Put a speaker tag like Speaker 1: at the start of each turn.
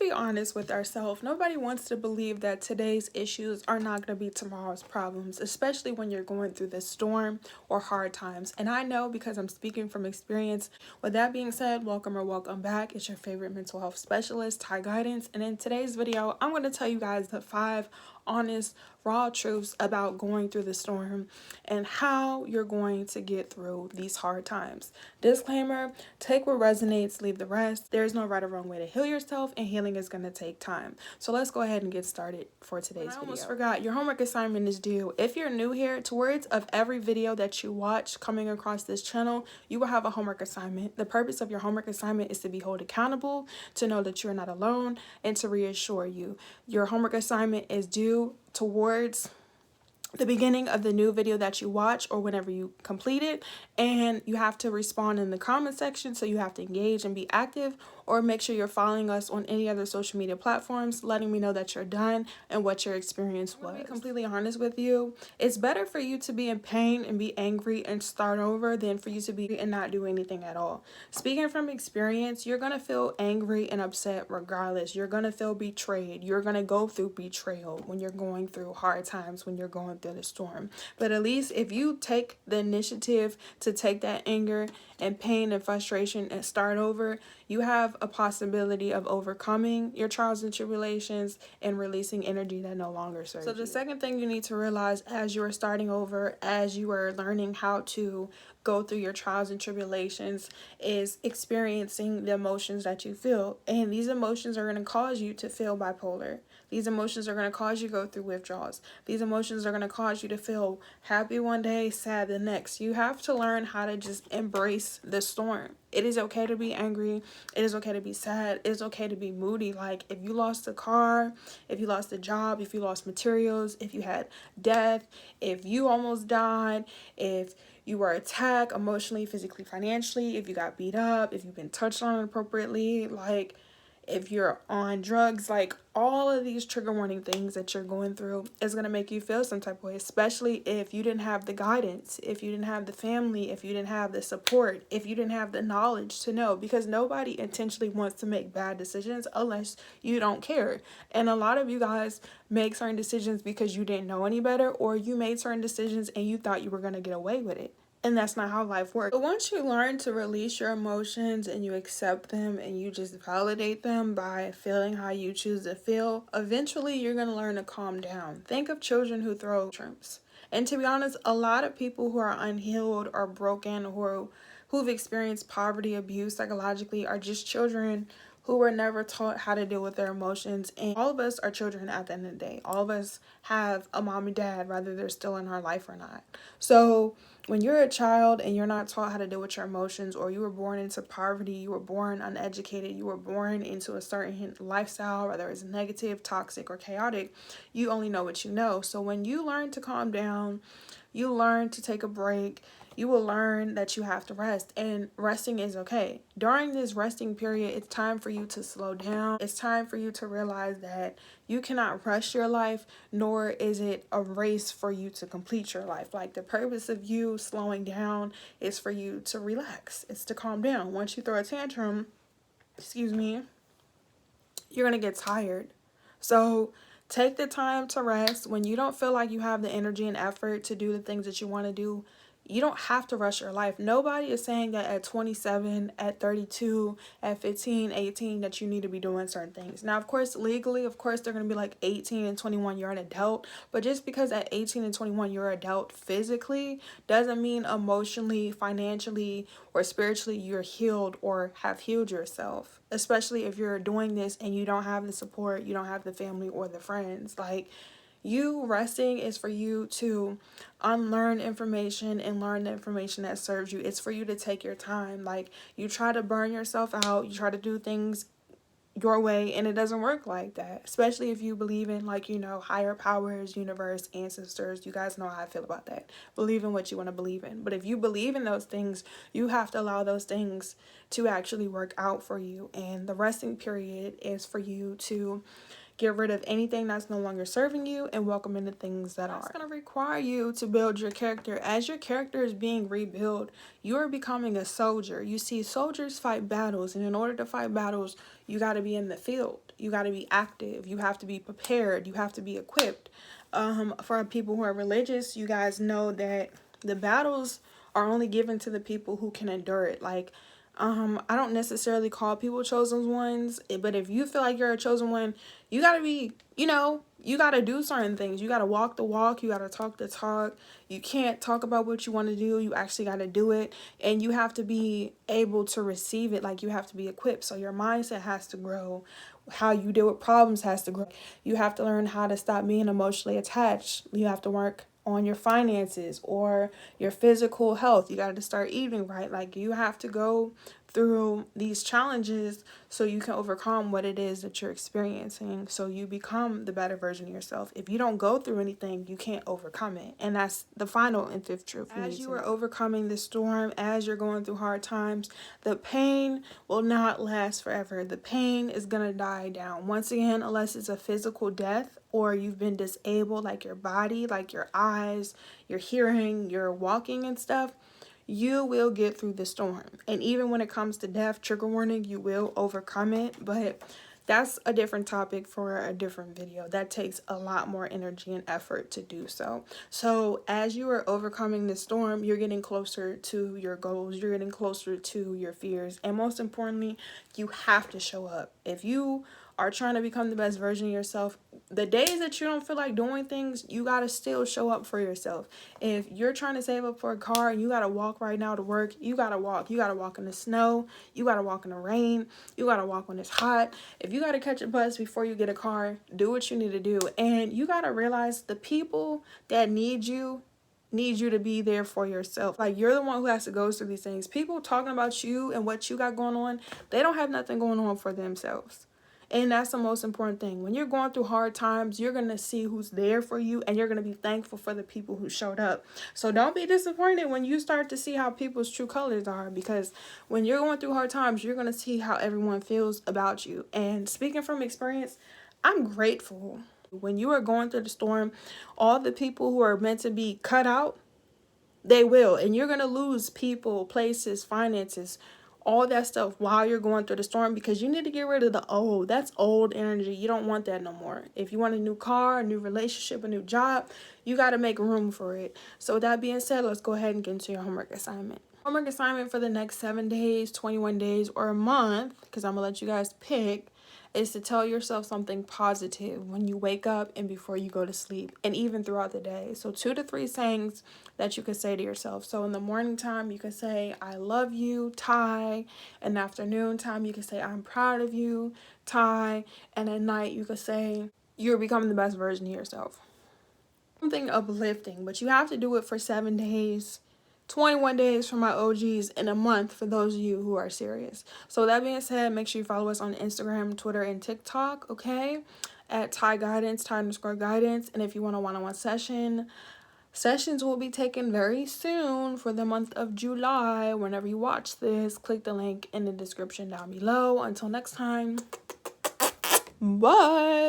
Speaker 1: be honest with ourselves. Nobody wants to believe that today's issues are not going to be tomorrow's problems, especially when you're going through this storm or hard times. And I know because I'm speaking from experience. With that being said, welcome or welcome back. It's your favorite mental health specialist, Ty Guidance. And in today's video, I'm going to tell you guys the 5 honest, raw truths about going through the storm and how you're going to get through these hard times. Disclaimer, take what resonates, leave the rest. There's no right or wrong way to heal yourself, and healing is going to take time. So let's go ahead and get started for today's video. I almost forgot, your homework assignment is due. If you're new here, towards of every video that you watch coming across this channel, you will have a homework assignment. The purpose of your homework assignment is to be held accountable, to know that you're not alone, and to reassure you. Your homework assignment is due towards the beginning of the new video that you watch or whenever you complete it, and you have to respond in the comment section, so you have to engage and be active, or make sure you're following us on any other social media platforms, letting me know that you're done and what your experience was. To be completely honest with you, it's better for you to be in pain and be angry and start over than for you to be and not do anything at all. Speaking from experience, you're gonna feel angry and upset regardless. You're gonna feel betrayed. You're gonna go through betrayal when you're going through hard times, when you're going through the storm. But at least if you take the initiative to take that anger and pain and frustration and start over, you have a possibility of overcoming your trials and tribulations and releasing energy that no longer serves you. So the second thing you need to realize as you are starting over, as you are learning how to go through your trials and tribulations, is experiencing the emotions that you feel. And these emotions are going to cause you to feel bipolar. These emotions are going to cause you to go through withdrawals. These emotions are going to cause you to feel happy one day, sad the next. You have to learn how to just embrace the storm. It is okay to be angry. It is okay to be sad. It is okay to be moody. Like if you lost a car, if you lost a job, if you lost materials, if you had death, if you almost died, if you were attacked emotionally, physically, financially, if you got beat up, if you've been touched on inappropriately, like if you're on drugs, like all of these trigger warning things that you're going through is going to make you feel some type of way, especially if you didn't have the guidance, if you didn't have the family, if you didn't have the support, if you didn't have the knowledge to know, because nobody intentionally wants to make bad decisions unless you don't care. And a lot of you guys make certain decisions because you didn't know any better, or you made certain decisions and you thought you were going to get away with it. And that's not how life works. But once you learn to release your emotions and you accept them and you just validate them by feeling how you choose to feel, eventually you're going to learn to calm down. Think of children who throw tantrums. And to be honest, a lot of people who are unhealed or broken or who've experienced poverty, abuse psychologically are just children who were never taught how to deal with their emotions. And all of us are children at the end of the day. All of us have a mom and dad, whether they're still in our life or not. So when you're a child and you're not taught how to deal with your emotions, or you were born into poverty, you were born uneducated, you were born into a certain lifestyle, whether it's negative, toxic, or chaotic, you only know what you know. So when you learn to calm down, you learn to take a break, you will learn that you have to rest, and resting is okay. During this resting period, it's time for you to slow down. It's time for you to realize that you cannot rush your life, nor is it a race for you to complete your life. Like the purpose of you slowing down is for you to relax. It's to calm down. Once you throw a tantrum, you're going to get tired. So take the time to rest. When you don't feel like you have the energy and effort to do the things that you want to do, you don't have to rush your life. Nobody is saying that at 27, at 32, at 15, 18, that you need to be doing certain things. Now, of course, legally, of course, they're going to be like 18 and 21, you're an adult. But just because at 18 and 21, you're an adult physically, doesn't mean emotionally, financially, or spiritually, you're healed or have healed yourself. Especially if you're doing this and you don't have the support, you don't have the family or the friends. Like, you resting is for you to unlearn information and learn the information that serves you. It's for you to take your time. Like, you try to burn yourself out, you try to do things your way, and it doesn't work like that. Especially if you believe in, like, you know, higher powers, universe, ancestors. You guys know how I feel about that. Believe in what you want to believe in. But if you believe in those things, you have to allow those things to actually work out for you. And the resting period is for you to get rid of anything that's no longer serving you and welcome in the things that are. It's going to require you to build your character. As your character is being rebuilt, you are becoming a soldier. You see, soldiers fight battles, and in order to fight battles, you got to be in the field. You got to be active. You have to be prepared. You have to be equipped. For people who are religious, you guys know that the battles are only given to the people who can endure it. Like, I don't necessarily call people chosen ones, but if you feel like you're a chosen one, you gotta be, you gotta do certain things. You gotta walk the walk. You gotta talk the talk. You can't talk about what you want to do. You actually gotta do it, and you have to be able to receive it. Like, you have to be equipped. So your mindset has to grow. How you deal with problems has to grow. You have to learn how to stop being emotionally attached. You have to work on your finances or your physical health. You got to start eating right. Like, you have to go through these challenges so you can overcome what it is that you're experiencing, so you become the better version of yourself. If you don't go through anything, you can't overcome it. And that's the final and fifth truth. As you are overcoming the storm, as you're going through hard times, the pain will not last forever. The pain is going to die down. Once again, unless it's a physical death or you've been disabled, like your body, like your eyes, your hearing, your walking and stuff, you will get through the storm. And even when it comes to death, trigger warning, you will overcome it. But that's a different topic for a different video. That takes a lot more energy and effort to do so. So as you are overcoming the storm, you're getting closer to your goals. You're getting closer to your fears. And most importantly, you have to show up. If you are trying to become the best version of yourself, the days that you don't feel like doing things, you got to still show up for yourself. If you're trying to save up for a car and you got to walk right now to work, you got to walk. You got to walk in the snow. You got to walk in the rain. You got to walk when it's hot. If you got to catch a bus before you get a car, do what you need to do. And you got to realize the people that need you to be there for yourself. Like, you're the one who has to go through these things. People talking about you and what you got going on, they don't have nothing going on for themselves. And that's the most important thing. When you're going through hard times, you're going to see who's there for you, and you're going to be thankful for the people who showed up. So don't be disappointed when you start to see how people's true colors are, because when you're going through hard times, you're going to see how everyone feels about you. And speaking from experience, I'm grateful. When you are going through the storm, all the people who are meant to be cut out, they will. And you're going to lose people, places, finances, all that stuff while you're going through the storm, because you need to get rid of the old. That's old energy. You don't want that no more. If you want a new car, a new relationship, a new job, you got to make room for it. So with that being said, let's go ahead and get into your homework assignment. Homework assignment for the next 7 days, 21 days, or a month, because I'm going to let you guys pick, is to tell yourself something positive when you wake up and before you go to sleep, and even throughout the day. So 2 to 3 sayings that you could say to yourself. So in the morning time, you could say, I love you, Ty. In the afternoon time, you could say, I'm proud of you, Ty. And at night, you could say, you're becoming the best version of yourself. Something uplifting, but you have to do it for 7 days. 21 days for my OGs, in a month for those of you who are serious. So that being said, make sure you follow us on Instagram, Twitter, and TikTok, okay? At Ty Guidance, Ty_Guidance. And if you want a one-on-one session, sessions will be taken very soon for the month of July. Whenever you watch this, click the link in the description down below. Until next time, bye!